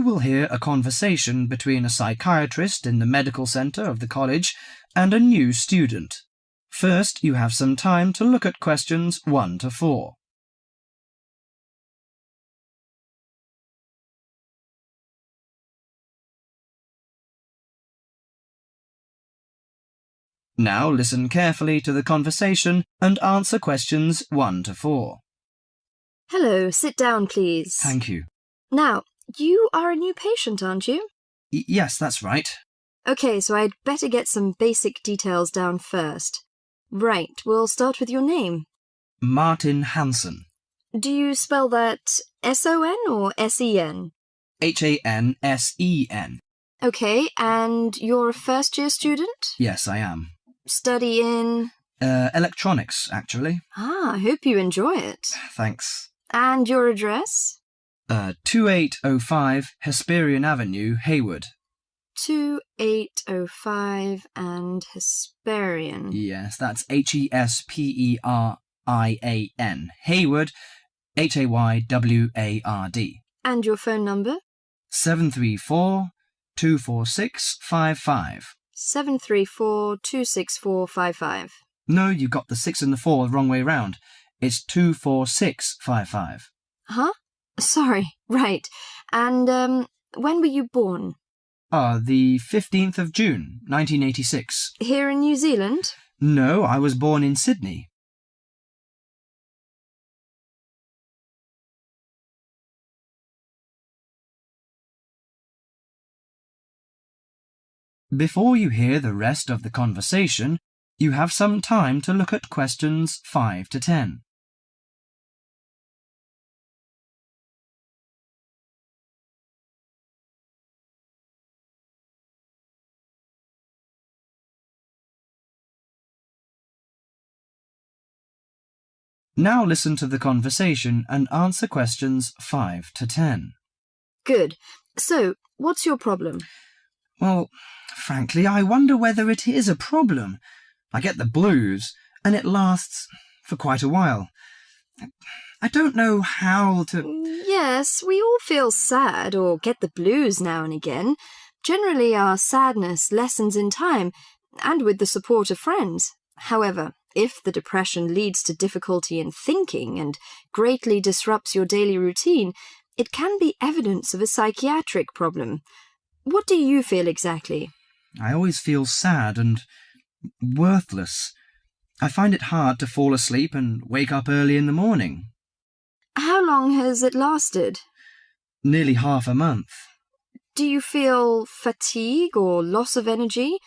will hear a conversation between a psychiatrist in the medical centre of the college and a new student. First, you have some time to look at questions 1 to 4. Now listen carefully to the conversation and answer questions 1 to 4. Hello, sit down, please. Thank you. Now, you are a new patient, aren't you? Yes, that's right. OK, so I'd better get some basic details down first. Right, we'll start with your name. Martin Hansen. Do you spell that S-O-N or S-E-N? Hansen. OK, and you're a first-year student? Yes, I am. Study in? Electronics, actually. I hope you enjoy it. Thanks. And your address? 2805 Hesperian Avenue, Hayward. 2805 and Hesperian. Yes, that's Hesperian. Hayward, Hayward. And your phone number? 734-246-55. 734-264-55. No, you got the 6 and the 4 the wrong way round. It's 246-55. Huh? Sorry, right. And, when were you born? The 15th of June, 1986. Here in New Zealand? No, I was born in Sydney. Before you hear the rest of the conversation, you have some time to look at questions 5 to 10. Now listen to the conversation and answer questions 5 to 10. Good. So, what's your problem? Well, frankly, I wonder whether it is a problem. I get the blues, and it lasts for quite a while. I don't know how to... Yes, we all feel sad or get the blues now and again. Generally, our sadness lessens in time, and with the support of friends. However, if the depression leads to difficulty in thinking and greatly disrupts your daily routine, it can be evidence of a psychiatric problem. What do you feel exactly? I always feel sad and worthless. I find it hard to fall asleep and wake up early in the morning. How long has it lasted? Nearly half a month. Do you feel fatigue or loss of energy?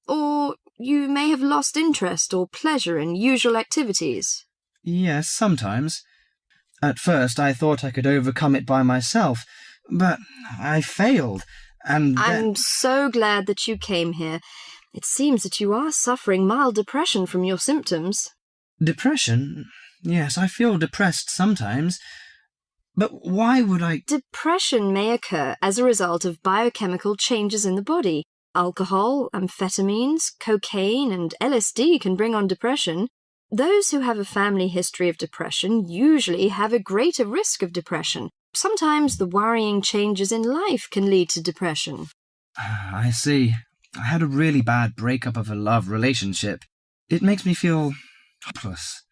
Or you may have lost interest or pleasure in usual activities? Yes, sometimes. At first I thought I could overcome it by myself, but I failed, and I'm so glad that you came here. It seems that you are suffering mild depression from your symptoms. Depression? Yes, I feel depressed sometimes. But why would I... Depression may occur as a result of biochemical changes in the body. Alcohol, amphetamines, cocaine, and LSD can bring on depression. Those who have a family history of depression usually have a greater risk of depression. Sometimes the worrying changes in life can lead to depression. I see. I had a really bad breakup of a love relationship. It makes me feel hopeless.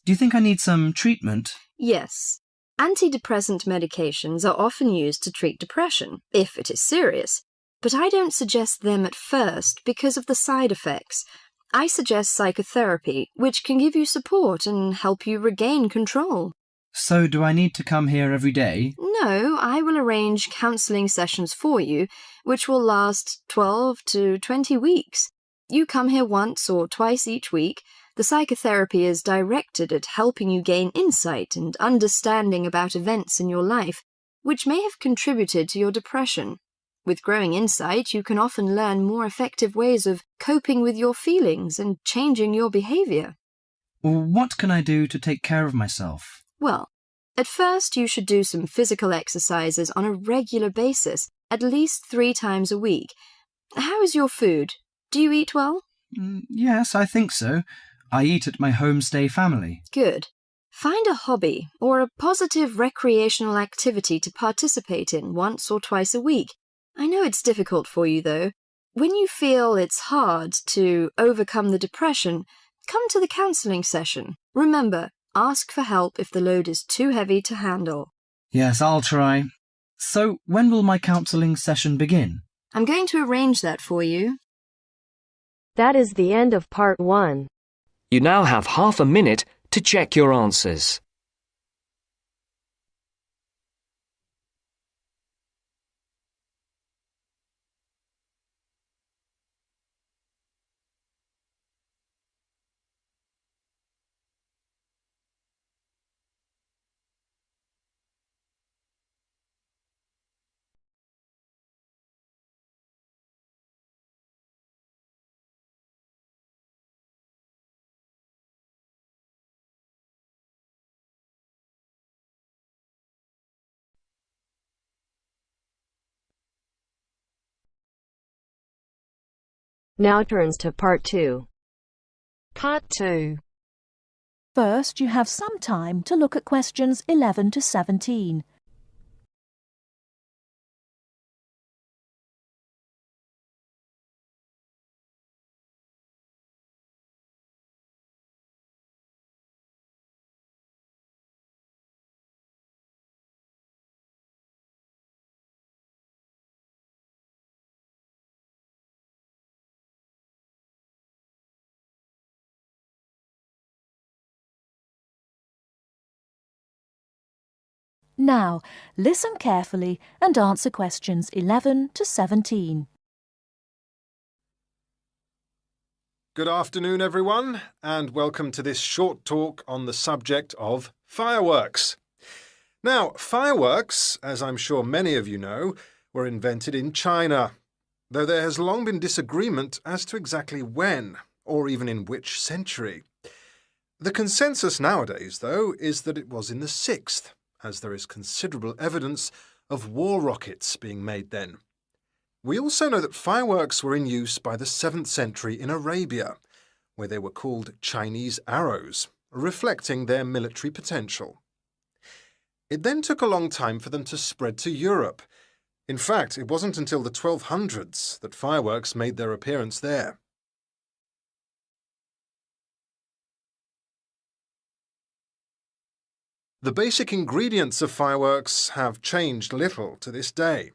Do you think I need some treatment? Yes. Antidepressant medications are often used to treat depression, if it is serious. But I don't suggest them at first because of the side effects. I suggest psychotherapy, which can give you support and help you regain control. So do I need to come here every day? No, I will arrange counselling sessions for you, which will last 12 to 20 weeks. You come here once or twice each week. The psychotherapy is directed at helping you gain insight and understanding about events in your life, which may have contributed to your depression. With growing insight, you can often learn more effective ways of coping with your feelings and changing your behaviour. What can I do to take care of myself? Well, at first you should do some physical exercises on a regular basis, at least 3 times a week. How is your food? Do you eat well? Yes, I think so. I eat at my homestay family. Good. Find a hobby or a positive recreational activity to participate in once or twice a week. I know it's difficult for you, though. When you feel it's hard to overcome the depression, come to the counselling session. Remember, ask for help if the load is too heavy to handle. Yes, I'll try. So, when will my counselling session begin? I'm going to arrange that for you. That is the end of part 1. You now have half a minute to check your answers. Now turns to part 2. Part 2. First, you have some time to look at questions 11 to 17. Now, listen carefully and answer questions 11 to 17. Good afternoon, everyone, and welcome to this short talk on the subject of fireworks. Now, fireworks, as I'm sure many of you know, were invented in China, though there has long been disagreement as to exactly when, or even in which century. The consensus nowadays, though, is that it was in the 6th, as there is considerable evidence of war rockets being made then. We also know that fireworks were in use by the 7th century in Arabia, where they were called Chinese arrows, reflecting their military potential. It then took a long time for them to spread to Europe. In fact, it wasn't until the 1200s that fireworks made their appearance there. The basic ingredients of fireworks have changed little to this day.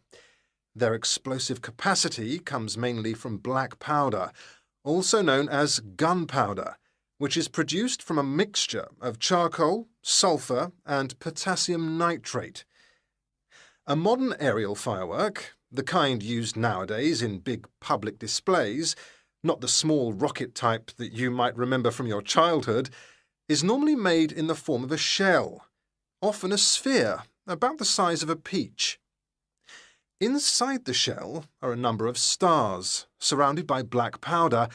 Their explosive capacity comes mainly from black powder, also known as gunpowder, which is produced from a mixture of charcoal, sulfur, and potassium nitrate. A modern aerial firework, the kind used nowadays in big public displays, not the small rocket type that you might remember from your childhood, is normally made in the form of a shell, often a sphere about the size of a peach. Inside the shell are a number of stars, surrounded by black powder,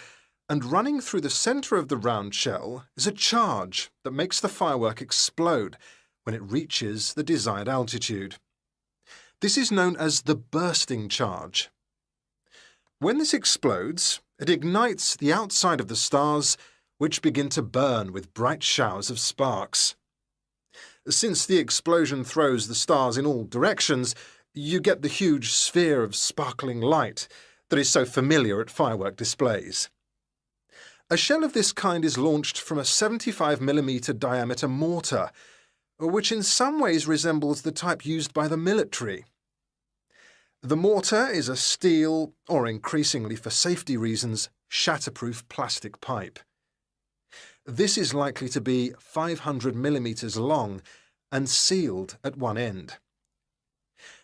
and running through the centre of the round shell is a charge that makes the firework explode when it reaches the desired altitude. This is known as the bursting charge. When this explodes, it ignites the outside of the stars, which begin to burn with bright showers of sparks. Since the explosion throws the stars in all directions, you get the huge sphere of sparkling light that is so familiar at firework displays. A shell of this kind is launched from a 75mm diameter mortar, which in some ways resembles the type used by the military. The mortar is a steel, or increasingly for safety reasons, shatterproof plastic pipe. This is likely to be 500mm long and sealed at one end.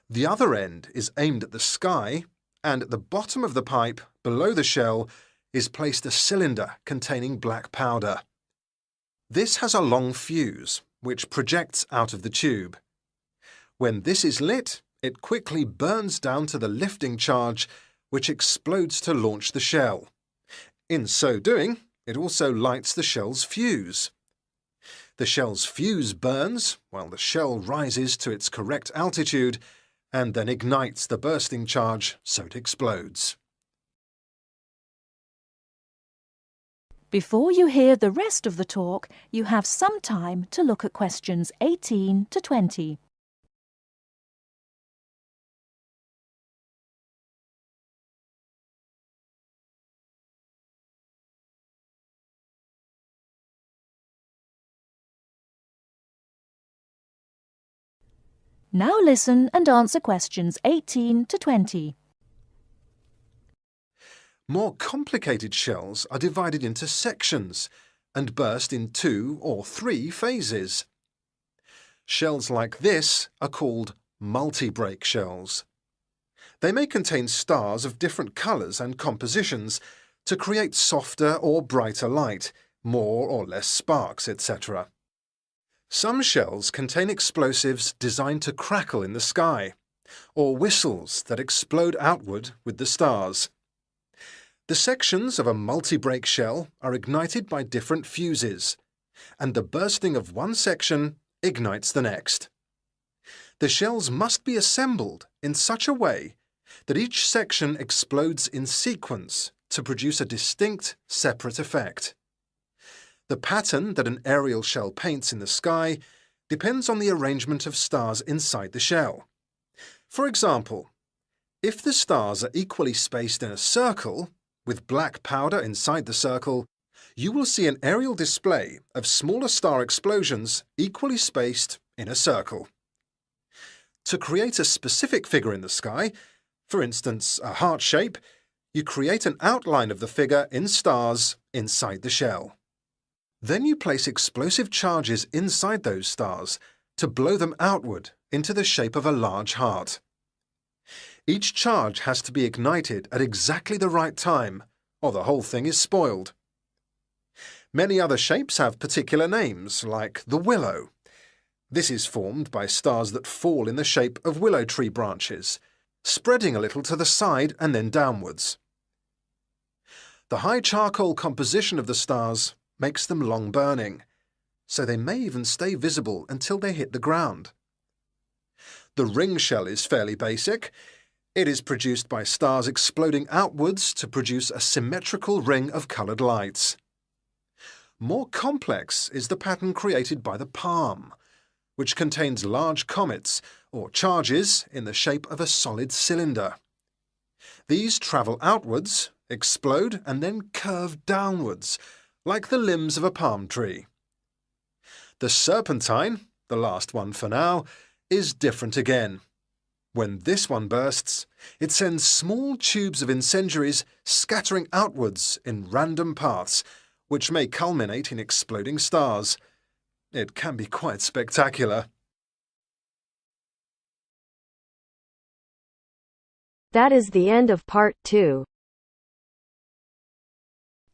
The other end is aimed at the sky, and at the bottom of the pipe, below the shell, is placed a cylinder containing black powder. This has a long fuse, which projects out of the tube. When this is lit, it quickly burns down to the lifting charge, which explodes to launch the shell. In so doing, it also lights the shell's fuse. The shell's fuse burns while the shell rises to its correct altitude and then ignites the bursting charge so it explodes. Before you hear the rest of the talk, you have some time to look at questions 18 to 20. Now listen and answer questions 18 to 20. More complicated shells are divided into sections and burst in 2 or 3 phases. Shells like this are called multi-break shells. They may contain stars of different colours and compositions to create softer or brighter light, more or less sparks, etc. Some shells contain explosives designed to crackle in the sky, or whistles that explode outward with the stars. The sections of a multi-break shell are ignited by different fuses, and the bursting of one section ignites the next. The shells must be assembled in such a way that each section explodes in sequence to produce a distinct, separate effect. The pattern that an aerial shell paints in the sky depends on the arrangement of stars inside the shell. For example, if the stars are equally spaced in a circle, with black powder inside the circle, you will see an aerial display of smaller star explosions equally spaced in a circle. To create a specific figure in the sky, for instance a heart shape, you create an outline of the figure in stars inside the shell. Then you place explosive charges inside those stars to blow them outward into the shape of a large heart. Each charge has to be ignited at exactly the right time, or the whole thing is spoiled. Many other shapes have particular names, like the willow. This is formed by stars that fall in the shape of willow tree branches, spreading a little to the side and then downwards. The high charcoal composition of the stars makes them long burning, so they may even stay visible until they hit the ground. The ring shell is fairly basic. It is produced by stars exploding outwards to produce a symmetrical ring of coloured lights. More complex is the pattern created by the palm, which contains large comets or charges in the shape of a solid cylinder. These travel outwards, explode and then curve downwards, like the limbs of a palm tree. The serpentine, the last one for now, is different again. When this one bursts, it sends small tubes of incendiaries scattering outwards in random paths, which may culminate in exploding stars. It can be quite spectacular. That is the end of part 2.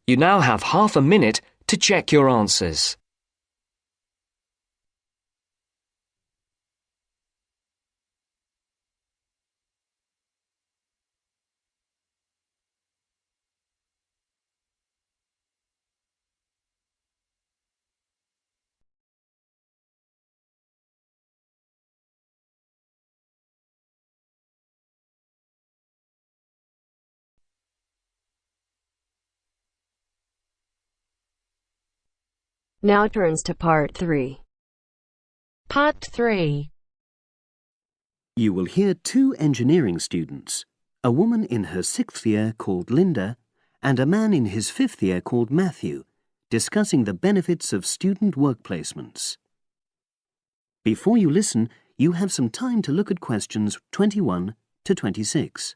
You now have half a minute to check your answers. Now turns to part 3. Part 3. You will hear 2 engineering students, a woman in her 6th year called Linda and a man in his 5th year called Matthew, discussing the benefits of student work placements. Before you listen, you have some time to look at questions 21 to 26.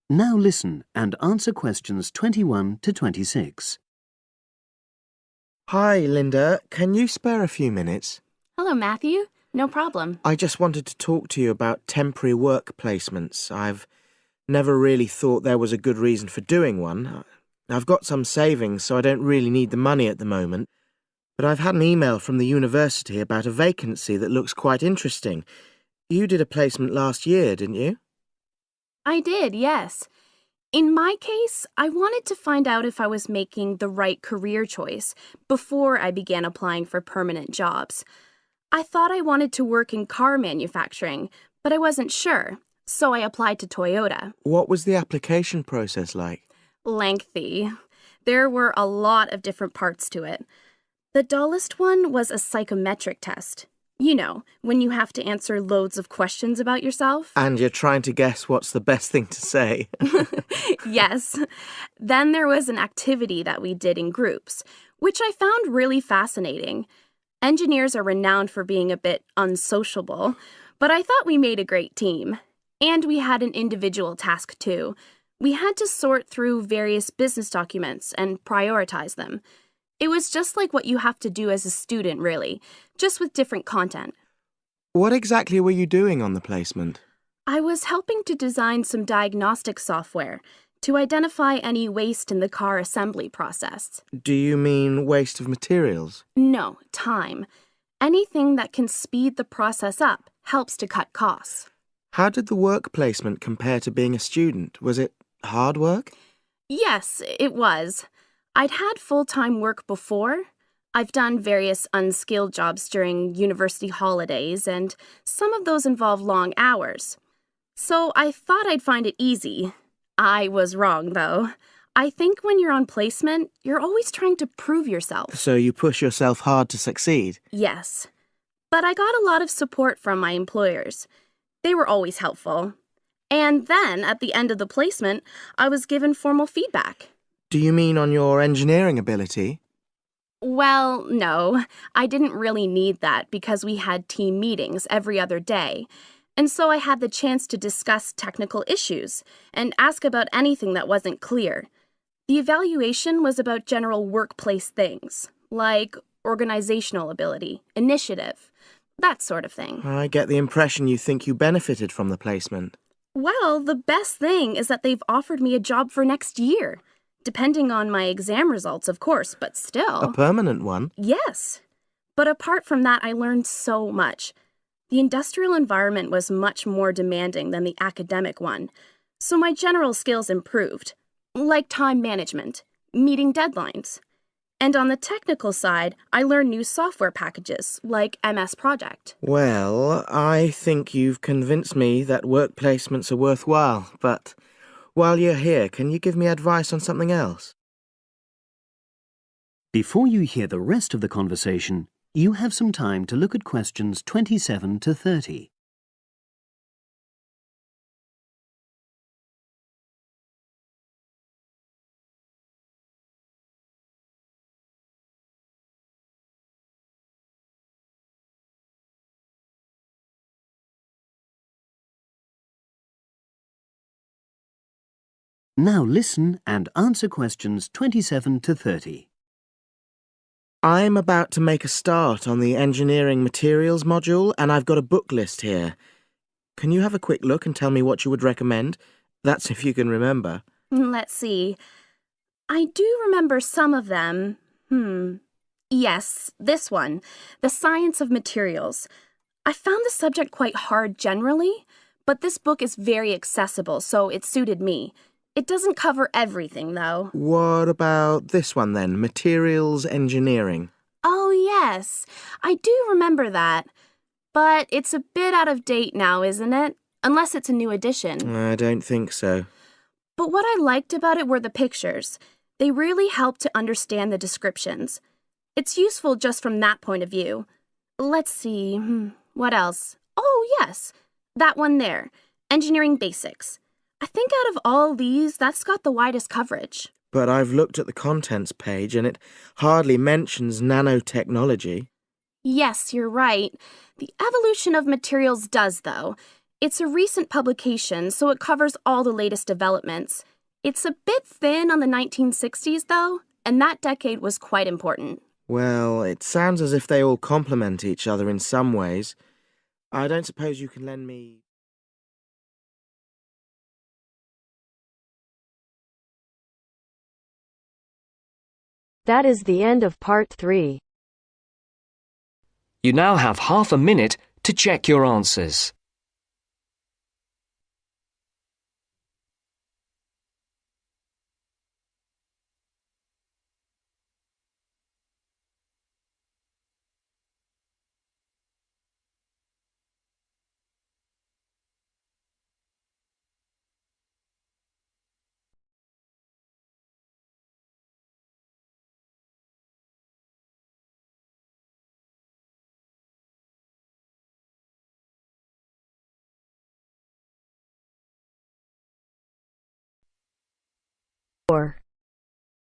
Now listen and answer questions 21 to 26. Hi, Linda. Can you spare a few minutes? Hello, Matthew. No problem. I just wanted to talk to you about temporary work placements. I've never really thought there was a good reason for doing one. I've got some savings, so I don't really need the money at the moment. But I've had an email from the university about a vacancy that looks quite interesting. You did a placement last year, didn't you? I did, yes. In my case, I wanted to find out if I was making the right career choice before I began applying for permanent jobs. I thought I wanted to work in car manufacturing, but I wasn't sure, so I applied to Toyota. What was the application process like? Lengthy. There were a lot of different parts to it. The dullest one was a psychometric test. You know, when you have to answer loads of questions about yourself. And you're trying to guess what's the best thing to say. Yes. Then there was an activity that we did in groups, which I found really fascinating. Engineers are renowned for being a bit unsociable, but I thought we made a great team. And we had an individual task too. We had to sort through various business documents and prioritize them. It was just like what you have to do as a student, really, just with different content. What exactly were you doing on the placement? I was helping to design some diagnostic software to identify any waste in the car assembly process. Do you mean waste of materials? No, time. Anything that can speed the process up helps to cut costs. How did the work placement compare to being a student? Was it hard work? Yes, it was. I'd had full-time work before. I've done various unskilled jobs during university holidays, and some of those involve long hours. So I thought I'd find it easy. I was wrong, though. I think when you're on placement, you're always trying to prove yourself. So you push yourself hard to succeed? Yes. But I got a lot of support from my employers. They were always helpful. And then, at the end of the placement, I was given formal feedback. Do you mean on your engineering ability? Well, no. I didn't really need that because we had team meetings every other day. And so I had the chance to discuss technical issues and ask about anything that wasn't clear. The evaluation was about general workplace things, like organizational ability, initiative, that sort of thing. I get the impression you think you benefited from the placement. Well, the best thing is that they've offered me a job for next year. Depending on my exam results, of course, but still. A permanent one? Yes. But apart from that, I learned so much. The industrial environment was much more demanding than the academic one, so my general skills improved, like time management, meeting deadlines. And on the technical side, I learned new software packages, like MS Project. Well, I think you've convinced me that work placements are worthwhile, but while you're here, can you give me advice on something else? Before you hear the rest of the conversation, you have some time to look at questions 27 to 30. Now listen and answer questions 27 to 30. I'm about to make a start on the engineering materials module, and I've got a book list here. Can you have a quick look and tell me what you would recommend? That's if you can remember. Let's see. I do remember some of them. Yes, this one, The Science of Materials. I found the subject quite hard generally, but this book is very accessible, so it suited me. It doesn't cover everything, though. What about this one then, Materials Engineering? Oh, yes. I do remember that. But it's a bit out of date now, isn't it? Unless it's a new edition. I don't think so. But what I liked about it were the pictures. They really helped to understand the descriptions. It's useful just from that point of view. Let's see, what else? Oh, yes, that one there, Engineering Basics. I think out of all these, that's got the widest coverage. But I've looked at the contents page and it hardly mentions nanotechnology. Yes, you're right. The evolution of materials does, though. It's a recent publication, so it covers all the latest developments. It's a bit thin on the 1960s, though, and that decade was quite important. Well, it sounds as if they all complement each other in some ways. I don't suppose you can lend me... That is the end of part 3. You now have half a minute to check your answers.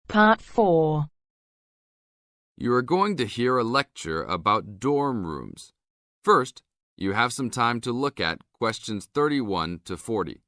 Part 4. You are going to hear a lecture about dorm rooms. First, you have some time to look at questions 31 to 40.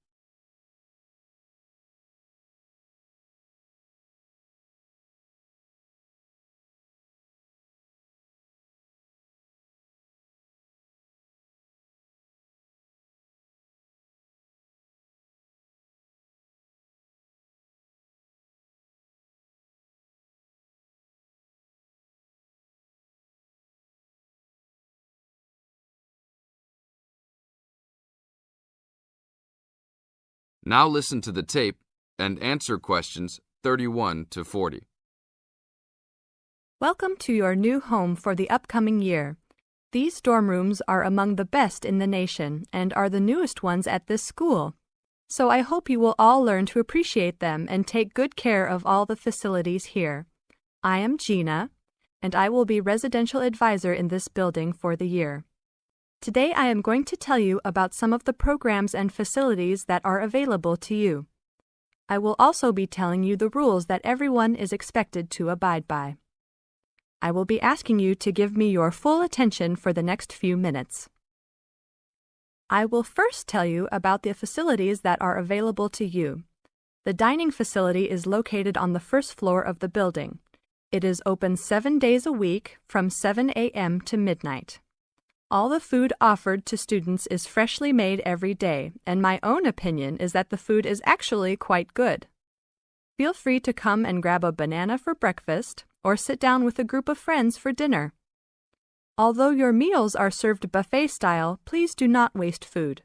Now listen to the tape and answer questions 31 to 40. Welcome to your new home for the upcoming year. These dorm rooms are among the best in the nation and are the newest ones at this school. So I hope you will all learn to appreciate them and take good care of all the facilities here. I am Gina, and I will be residential advisor in this building for the year. Today I am going to tell you about some of the programs and facilities that are available to you. I will also be telling you the rules that everyone is expected to abide by. I will be asking you to give me your full attention for the next few minutes. I will first tell you about the facilities that are available to you. The dining facility is located on the first floor of the building. It is open 7 days a week from 7 a.m. to midnight. All the food offered to students is freshly made every day, and my own opinion is that the food is actually quite good. Feel free to come and grab a banana for breakfast or sit down with a group of friends for dinner. Although your meals are served buffet style, please do not waste food.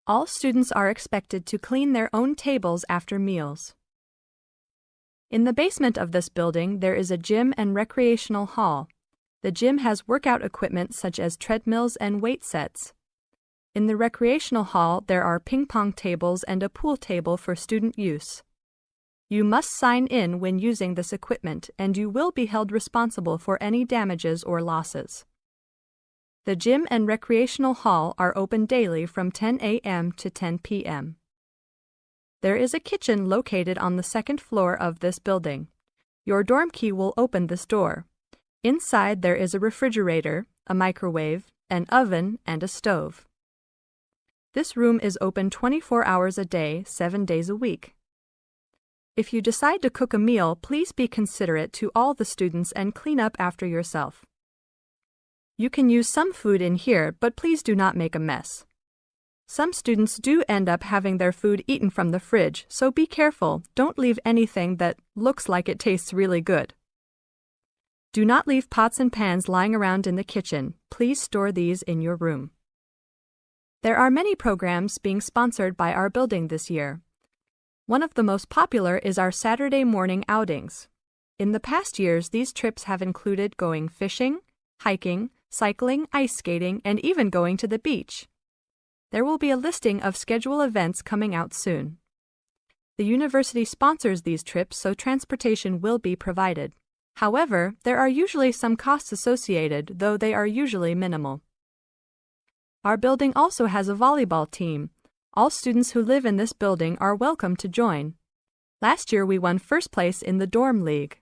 All students are expected to clean their own tables after meals. In the basement of this building, there is a gym and recreational hall. The gym has workout equipment such as treadmills and weight sets. In the recreational hall, there are ping pong tables and a pool table for student use. You must sign in when using this equipment, and you will be held responsible for any damages or losses. The gym and recreational hall are open daily from 10 a.m. to 10 p.m. There is a kitchen located on the second floor of this building. Your dorm key will open this door. Inside there is a refrigerator, a microwave, an oven, and a stove. This room is open 24 hours a day, 7 days a week. If you decide to cook a meal, please be considerate to all the students and clean up after yourself. You can use some food in here, but please do not make a mess. Some students do end up having their food eaten from the fridge, so be careful. Don't leave anything that looks like it tastes really good. Do not leave pots and pans lying around in the kitchen. Please store these in your room. There are many programs being sponsored by our building this year. One of the most popular is our Saturday morning outings. In the past years, these trips have included going fishing, hiking, cycling, ice skating, and even going to the beach. There will be a listing of scheduled events coming out soon. The university sponsors these trips, so transportation will be provided. However, there are usually some costs associated, though they are usually minimal. Our building also has a volleyball team. All students who live in this building are welcome to join. Last year we won first place in the dorm league.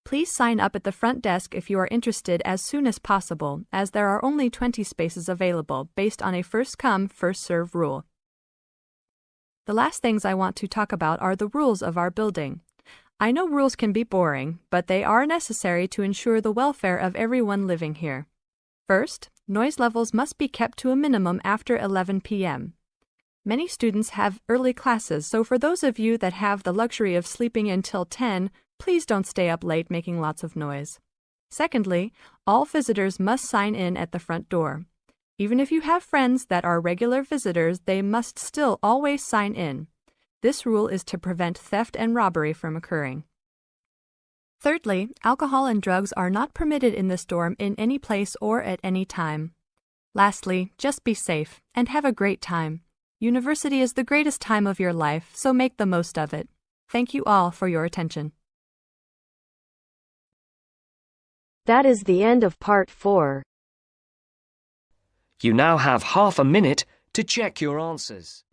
Please sign up at the front desk if you are interested as soon as possible, as there are only 20 spaces available based on a first-come, first-served rule. The last things I want to talk about are the rules of our building. I know rules can be boring, but they are necessary to ensure the welfare of everyone living here. First, noise levels must be kept to a minimum after 11 p.m. Many students have early classes, so for those of you that have the luxury of sleeping until 10, please don't stay up late making lots of noise. Secondly, all visitors must sign in at the front door. Even if you have friends that are regular visitors, they must still always sign in. This rule is to prevent theft and robbery from occurring. Thirdly, alcohol and drugs are not permitted in this dorm in any place or at any time. Lastly, just be safe and have a great time. University is the greatest time of your life, so make the most of it. Thank you all for your attention. That is the end of part 4. You now have half a minute to check your answers.